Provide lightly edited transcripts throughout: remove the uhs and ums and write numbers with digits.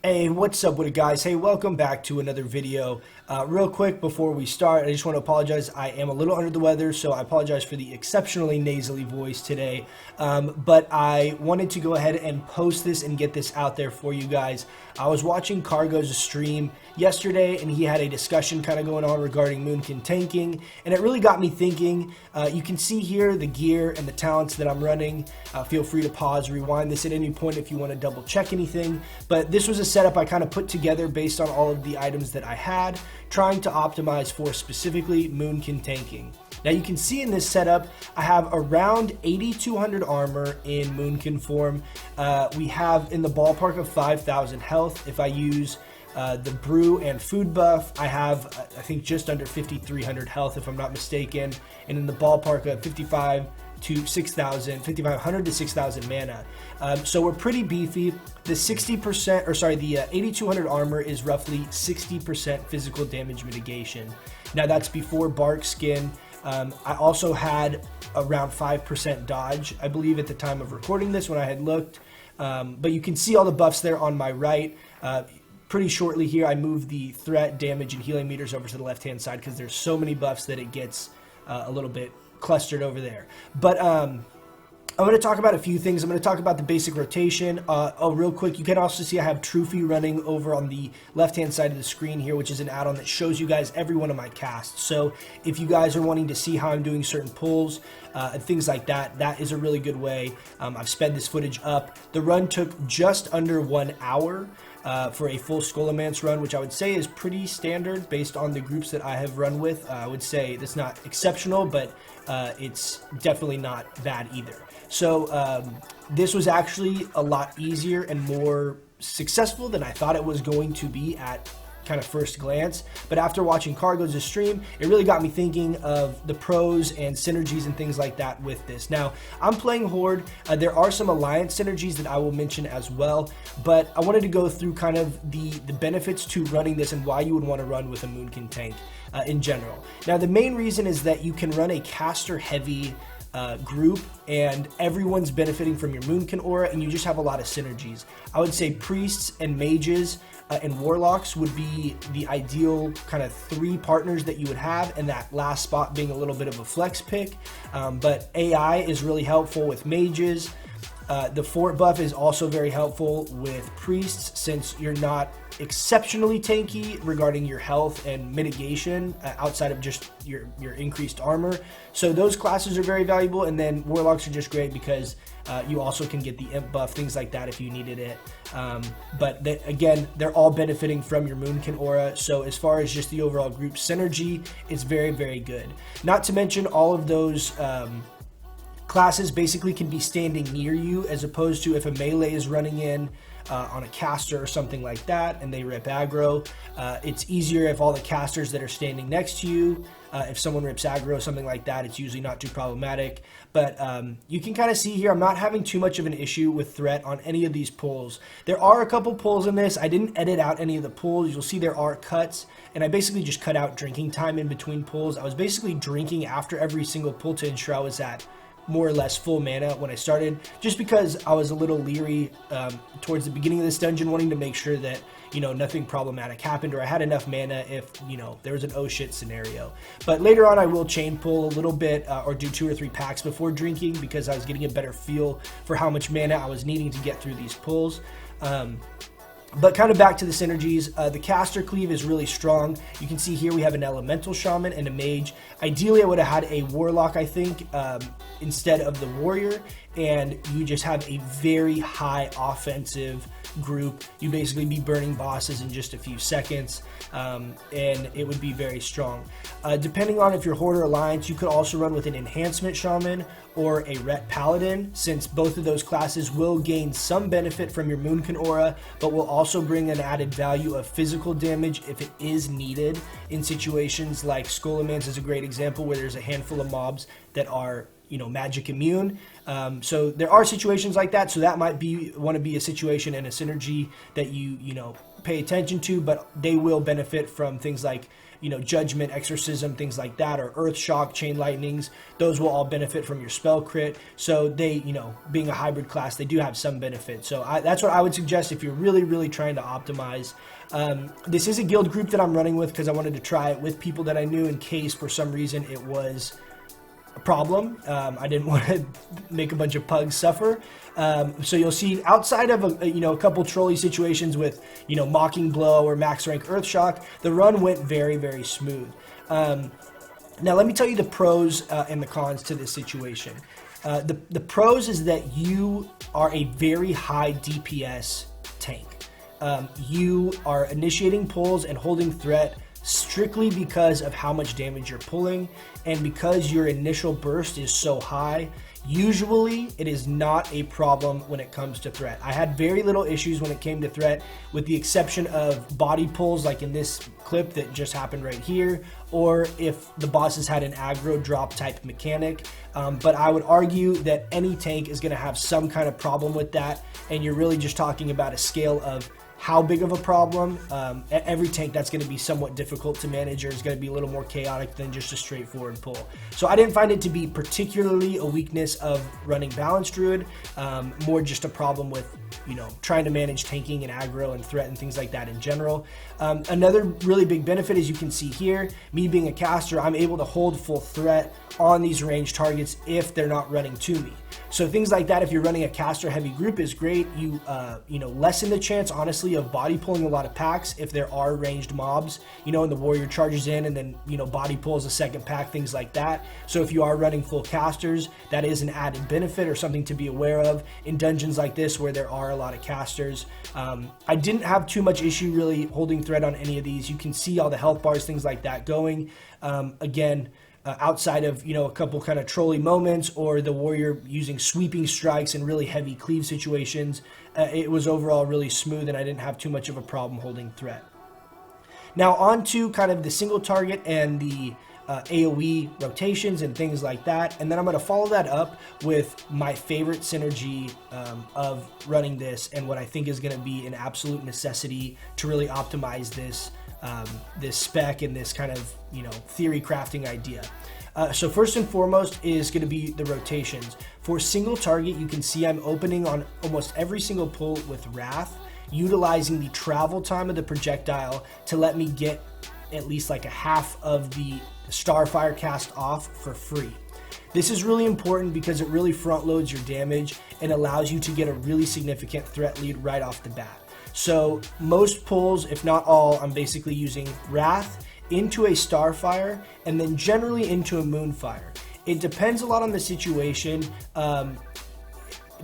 Hey, what's up with it, guys? Hey, welcome back to another video. Real quick before we start, I just want to apologize. I am a little under the weather, so I apologize for the exceptionally nasally voice today. But I wanted to go ahead and post this and get this out there for you guys. I was watching Cargo's stream yesterday, and he had a discussion kind of going on regarding Moonkin tanking, and it really got me thinking. You can see here the gear and the talents that I'm running. Feel free to pause, rewind this at any point if you want to double check anything. But this was a setup I kind of put together based on all of the items that I had, trying to optimize for specifically Moonkin tanking. Now you can see in this setup, I have around 8,200 armor in Moonkin form. We have in the ballpark of 5,000 health. If I use the brew and food buff, I have I think just under 5,300 health if I'm not mistaken, and in the ballpark of 5,500 to 6,000 mana. So we're pretty beefy. The 60%, or sorry, the 8,200 armor is roughly 60% physical damage mitigation. Now that's before bark skin. I also had around 5% dodge, I believe, at the time of recording this when I had looked. But you can see all the buffs there on my right. Pretty shortly here, I moved the threat, damage, and healing meters over to the left-hand side because there's so many buffs that it gets a little bit clustered over there. But I'm going to talk about a few things. I'm going to talk about the basic rotation. Real quick, you can also see I have Trophy running over on the left-hand side of the screen here, which is an add-on that shows you guys every one of my casts. So if you guys are wanting to see how I'm doing certain pulls and things like that, that is a really good way. I've sped this footage up. The run took just under 1 hour. For a full Skullomance run, which I would say is pretty standard based on the groups that I have run with. I would say that's not exceptional, but it's definitely not bad either. So this was actually a lot easier and more successful than I thought it was going to be at kind of first glance. But after watching Cargo's stream, it really got me thinking of the pros and synergies and things like that with this. Now, I'm playing Horde. There are some alliance synergies that I will mention as well, but I wanted to go through kind of the benefits to running this and why you would want to run with a Moonkin tank in general. Now, the main reason is that you can run a caster heavy group and everyone's benefiting from your Moonkin aura, and you just have a lot of synergies. I would say priests and mages and warlocks would be the ideal kind of 3 partners that you would have, and that last spot being a little bit of a flex pick. But AI is really helpful with mages. The fort buff is also very helpful with priests, since you're not exceptionally tanky regarding your health and mitigation outside of just your increased armor. So those classes are very valuable, and then warlocks are just great because you also can get the imp buff, things like that if you needed it. But again, they're all benefiting from your Moonkin aura. So as far as just the overall group synergy, it's very, very good. Not to mention all of those classes basically can be standing near you, as opposed to if a melee is running in on a caster or something like that and they rip aggro. It's easier if all the casters that are standing next to you, if someone rips aggro, something like that, it's usually not too problematic. But you can kind of see here, I'm not having too much of an issue with threat on any of these pulls. There are a couple pulls in this. I didn't edit out any of the pulls. You'll see there are cuts, and I basically just cut out drinking time in between pulls. I was basically drinking after every single pull to ensure I was at more or less full mana when I started, just because I was a little leery towards the beginning of this dungeon, wanting to make sure that, you know, nothing problematic happened, or I had enough mana if, you know, there was an oh shit scenario. But later on I will chain pull a little bit or do 2 or 3 packs before drinking, because I was getting a better feel for how much mana I was needing to get through these pulls. But kind of back to the synergies, the caster cleave is really strong. You can see here we have an elemental shaman and a mage. Ideally, I would have had a warlock, I think, instead of the warrior, and you just have a very high offensive group. You basically be burning bosses in just a few seconds, and it would be very strong. Depending on if you're Horde or Alliance, you could also run with an enhancement shaman or a ret paladin, since both of those classes will gain some benefit from your Moonkin aura, but will also bring an added value of physical damage if it is needed in situations like Skullomance is a great example, where there's a handful of mobs that are, magic immune. So there are situations like that. So that might want to be a situation and a synergy that you pay attention to, but they will benefit from things like judgment, exorcism, things like that, or earth shock, chain lightnings. Those will all benefit from your spell crit. So they, being a hybrid class, they do have some benefit. So that's what I would suggest if you're really trying to optimize. This is a guild group that I'm running with because I wanted to try it with people that I knew in case for some reason it was a problem. I didn't want to make a bunch of pugs suffer. So you'll see outside of a couple trolley situations with Mocking Blow or max rank Earth Shock, the run went very smooth. Now let me tell you the pros and the cons to this situation. The pros is that you are a very high DPS tank. You are initiating pulls and holding threat strictly because of how much damage you're pulling, and because your initial burst is so high. Usually it is not a problem when it comes to threat. I had very little issues when it came to threat, with the exception of body pulls like in this clip that just happened right here, or if the bosses had an aggro drop type mechanic. But I would argue that any tank is going to have some kind of problem with that, and you're really just talking about a scale of how big of a problem. Every tank that's going to be somewhat difficult to manage, or is going to be a little more chaotic than just a straightforward pull. So I didn't find it to be particularly a weakness of running balanced Druid, more just a problem with trying to manage tanking and aggro and threat and things like that in general. Another really big benefit, as you can see here, me being a caster, I'm able to hold full threat on these ranged targets if they're not running to me. So things like that, if you're running a caster heavy group, is great. You lessen the chance, honestly, of body pulling a lot of packs if there are ranged mobs, and the warrior charges in and then body pulls a second pack, things like that. So if you are running full casters, that is an added benefit or something to be aware of in dungeons like this where there are a lot of casters. I didn't have too much issue really holding threat on any of these. You can see all the health bars, things like that going. Again, outside of a couple kind of trolley moments or the warrior using sweeping strikes in really heavy cleave situations, it was overall really smooth, and I didn't have too much of a problem holding threat. Now on to kind of the single target and the AoE rotations and things like that, and then I'm going to follow that up with my favorite synergy of running this, and what I think is going to be an absolute necessity to really optimize this this spec and this kind of theory crafting idea. So first and foremost is going to be the rotations. For single target, you can see I'm opening on almost every single pull with Wrath, utilizing the travel time of the projectile to let me get at least like a half of the Starfire cast off for free. This is really important because it really front loads your damage and allows you to get a really significant threat lead right off the bat. So most pulls, if not all, I'm basically using Wrath into a Starfire and then generally into a Moonfire. It depends a lot on the situation,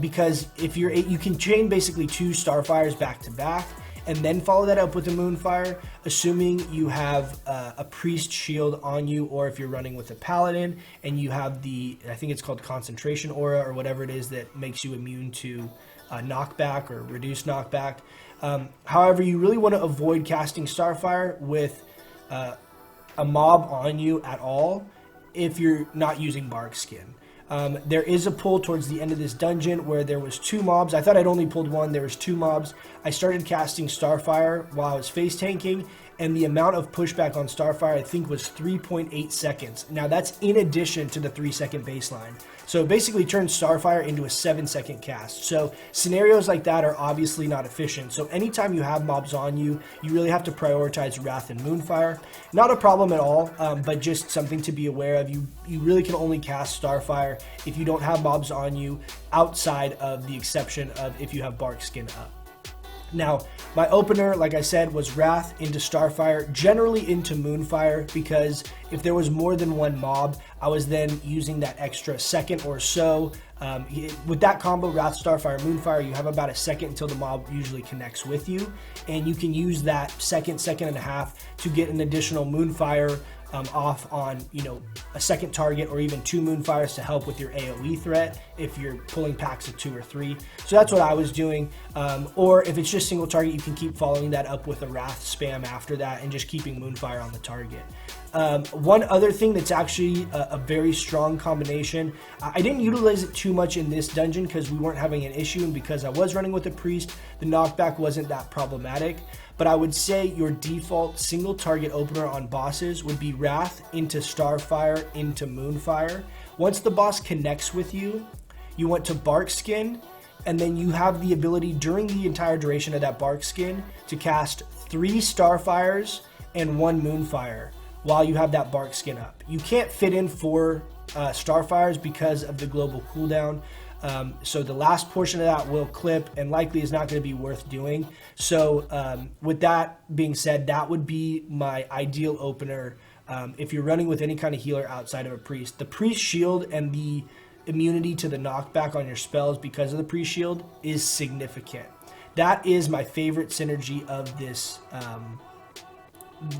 because if you can chain basically 2 Starfires back to back and then follow that up with a Moonfire, assuming you have a Priest shield on you, or if you're running with a Paladin and you have the, I think it's called Concentration Aura or whatever it is that makes you immune to knockback or reduced knockback. However, you really want to avoid casting Starfire with a mob on you at all if you're not using Bark Skin. There is a pull towards the end of this dungeon where there was 2 mobs. I thought I'd only pulled 1. There was 2 mobs. I started casting Starfire while I was face tanking, and the amount of pushback on Starfire I think was 3.8 seconds. Now that's in addition to the 3-second baseline. So it basically turns Starfire into a 7-second cast. So scenarios like that are obviously not efficient. So anytime you have mobs on you, you really have to prioritize Wrath and Moonfire. Not a problem at all, but just something to be aware of. You really can only cast Starfire if you don't have mobs on you, outside of the exception of if you have Bark Skin up. Now, my opener, like I said, was Wrath into Starfire, generally into Moonfire, because if there was more than 1 mob, I was then using that extra second or so. With that combo, Wrath, Starfire, Moonfire, you have about a second until the mob usually connects with you, and you can use that second and a half to get an additional Moonfire off on, you know, a second target or even 2 Moonfires to help with your AoE threat if you're pulling packs of 2 or 3. So that's what I was doing. Or if it's just single target, you can keep following that up with a Wrath spam after that and just keeping Moonfire on the target. One other thing that's actually a very strong combination, I didn't utilize it too much in this dungeon because we weren't having an issue, and because I was running with a priest, the knockback wasn't that problematic. But I would say your default single target opener on bosses would be Wrath into Starfire into Moonfire. Once the boss connects with you, you want to Bark Skin, and then you have the ability during the entire duration of that Bark Skin to cast 3 Starfires and 1 Moonfire while you have that Bark Skin up. You can't fit in 4 Starfires because of the global cooldown. So the last portion of that will clip and likely is not going to be worth doing. So with that being said, that would be my ideal opener if you're running with any kind of healer outside of a priest. The priest shield and the immunity to the knockback on your spells because of the priest shield is significant. That is my favorite synergy of this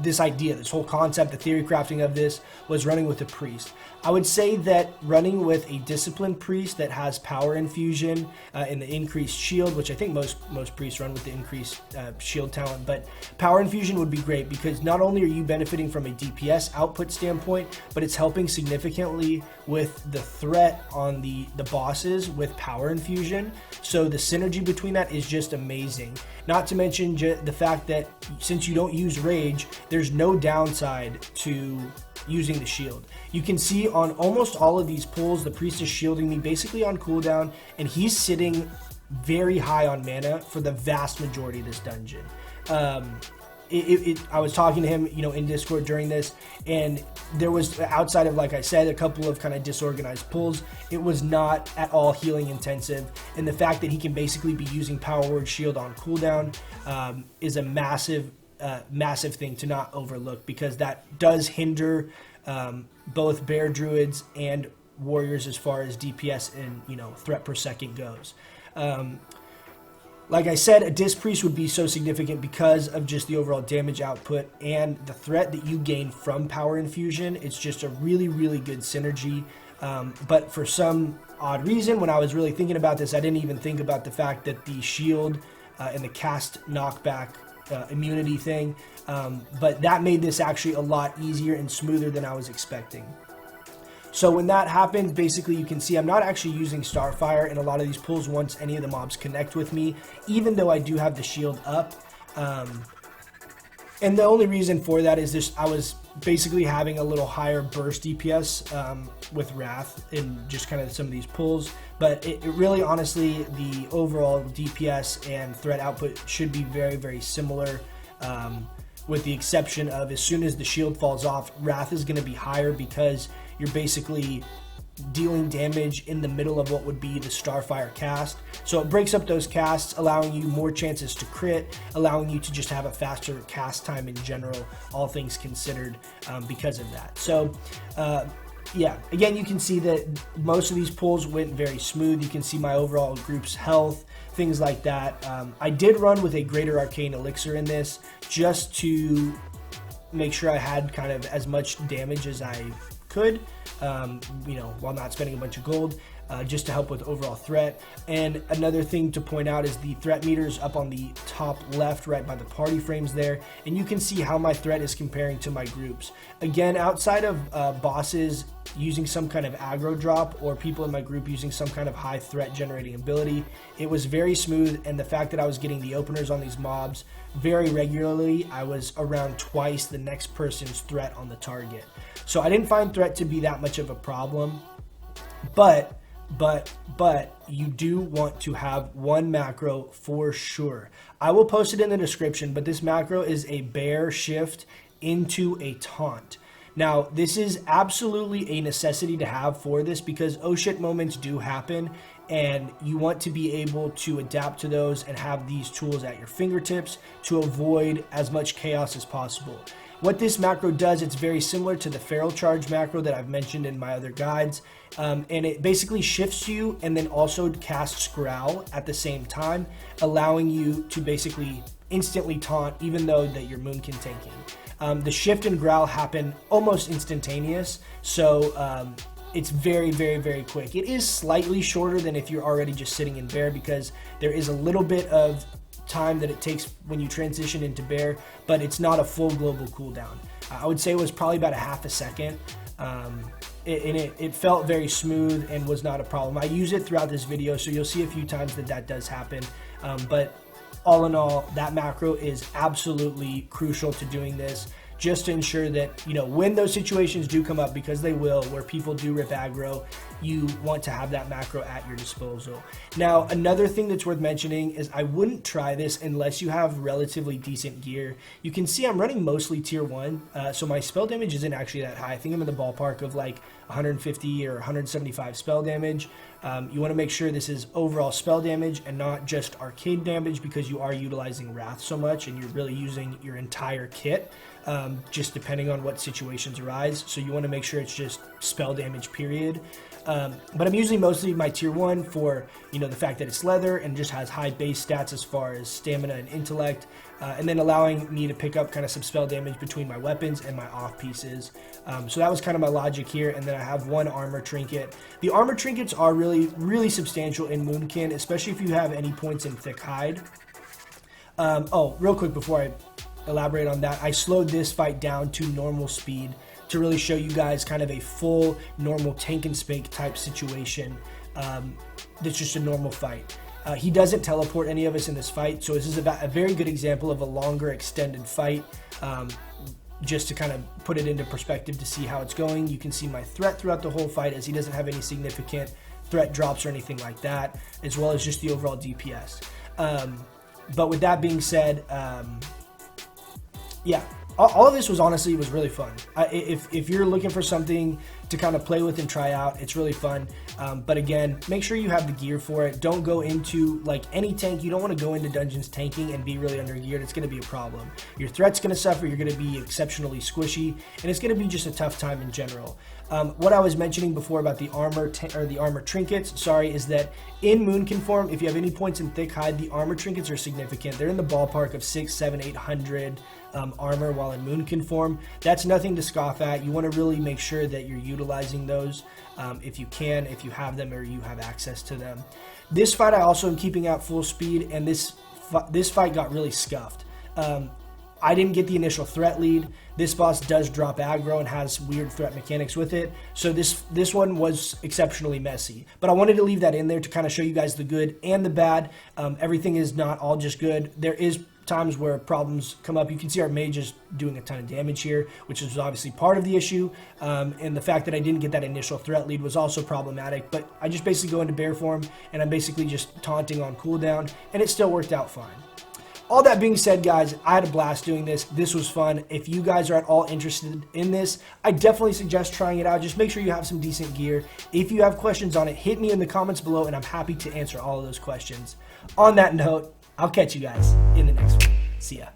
this idea, this whole concept, the theory crafting of this was running with a priest. I would say that running with a disciplined priest that has power infusion and the increased shield, which I think most priests run with the increased shield talent, but power infusion would be great because not only are you benefiting from a DPS output standpoint, but it's helping significantly with the threat on the bosses with power infusion. So the synergy between that is just amazing. Not to mention the fact that since you don't use rage, there's no downside to using the shield. You can see on almost all of these pulls, the priest is shielding me basically on cooldown, and he's sitting very high on mana for the vast majority of this dungeon. I was talking to him, you know, in Discord during this, and there was, outside of, like I said, a couple of kind of disorganized pulls, it was not at all healing intensive, and the fact that he can basically be using Power Word Shield on cooldown is a massive thing to not overlook, because that does hinder both bear druids and warriors as far as DPS and, you know, threat per second goes. Like I said, a disc priest would be so significant because of just the overall damage output and the threat that you gain from power infusion. It's just a really, really good synergy. But for some odd reason, when I was really thinking about this, I didn't even think about the fact that the shield and the cast knockback immunity thing, but that made this actually a lot easier and smoother than I was expecting. So when that happens, basically you can see I'm not actually using Starfire in a lot of these pulls once any of the mobs connect with me, even though I do have the shield up. And the only reason for that is just I was basically having a little higher burst DPS with Wrath in just kind of some of these pulls. But it really, honestly, the overall DPS and threat output should be very, very similar, with the exception of as soon as the shield falls off, Wrath is going to be higher because you're basically dealing damage in the middle of what would be the Starfire cast. So it breaks up those casts, allowing you more chances to crit, allowing you to just have a faster cast time in general, all things considered, because of that. So yeah, again, you can see that most of these pulls went very smooth. You can see my overall group's health, things like that. I did run with a Greater Arcane Elixir in this just to make sure I had kind of as much damage as I could, you know, while not spending a bunch of gold, just to help with overall threat. And another thing to point out is the threat meters up on the top left, right by the party frames there, and you can see how my threat is comparing to my groups. Again, outside of bosses using some kind of aggro drop or people in my group using some kind of high threat generating ability, it was very smooth. And the fact that I was getting the openers on these mobs very regularly, I was around twice the next person's threat on the target. So I didn't find threat to be that much of a problem, but you do want to have one macro for sure. I will post it in the description, but this macro is a bear shift into a taunt. Now, this is absolutely a necessity to have for this because oh shit moments do happen, and you want to be able to adapt to those and have these tools at your fingertips to avoid as much chaos as possible. What this macro does, it's very similar to the feral charge macro that I've mentioned in my other guides. And it basically shifts you and then also casts Growl at the same time, allowing you to basically instantly taunt even though that you're Moonkin tanking. The shift and Growl happen almost instantaneous, so it's very, very, very quick. It is slightly shorter than if you're already just sitting in bear, because there is a little bit of time that it takes when you transition into bear, but it's not a full global cooldown. I would say it was probably about a half a second. It felt very smooth and was not a problem. I use it throughout this video, so you'll see a few times that does happen. But all in all, that macro is absolutely crucial to doing this, just to ensure that, you know, when those situations do come up, because they will, where people do rip aggro, you want to have that macro at your disposal. Now, another thing that's worth mentioning is I wouldn't try this unless you have relatively decent gear. You can see I'm running mostly tier 1, so my spell damage isn't actually that high. I think I'm in the ballpark of like 150 or 175 spell damage. You want to make sure this is overall spell damage and not just arcane damage, because you are utilizing Wrath so much and you're really using your entire kit, just depending on what situations arise. So you want to make sure it's just spell damage, period. But I'm using mostly my tier 1 for, you know, the fact that it's leather and just has high base stats as far as stamina and intellect, and then allowing me to pick up kind of some spell damage between my weapons and my off pieces. So that was kind of my logic here. And then I have one armor trinket. The armor trinkets are really, really substantial in Moonkin, especially if you have any points in thick hide. Oh, real quick before I elaborate on that, I slowed this fight down to normal speed to really show you guys kind of a full normal tank and spank type situation. That's just a normal fight. He doesn't teleport any of us in this fight, so this is about a very good example of a longer extended fight. Just to kind of put it into perspective to see how it's going, you can see my threat throughout the whole fight, as he doesn't have any significant threat drops or anything like that, as well as just the overall DPS. But with that being said, yeah, all of this was honestly really fun. If you're looking for something to kind of play with and try out, it's really fun. But again, make sure you have the gear for it. Don't go into, like any tank, you don't want to go into dungeons tanking and be really under geared. It's going to be a problem. Your threat's going to suffer, you're going to be exceptionally squishy, and it's going to be just a tough time in general. What I was mentioning before about the armor the armor trinkets, is that in Moonkin form, if you have any points in thick hide, the armor trinkets are significant. They're in the ballpark of 600, 700, 800 armor, while in Moonkin form, that's nothing to scoff at. You want to really make sure that you're utilizing those if you can, if you have them or you have access to them. This fight I also am keeping at full speed, and this fight got really scuffed. I didn't get the initial threat lead. This boss does drop aggro and has weird threat mechanics with it, so this one was exceptionally messy. But I wanted to leave that in there to kind of show you guys the good and the bad. Everything is not all just good. There is times where problems come up. You can see our mage is doing a ton of damage here, which is obviously part of the issue, and the fact that I didn't get that initial threat lead was also problematic. But I just basically go into bear form and I'm basically just taunting on cooldown, and it still worked out fine. All that being said, guys, I had a blast doing this. This was fun. If you guys are at all interested in this, I definitely suggest trying it out. Just make sure you have some decent gear. If you have questions on it, hit me in the comments below, and I'm happy to answer all of those questions. On that note, I'll catch you guys in the next one. See ya.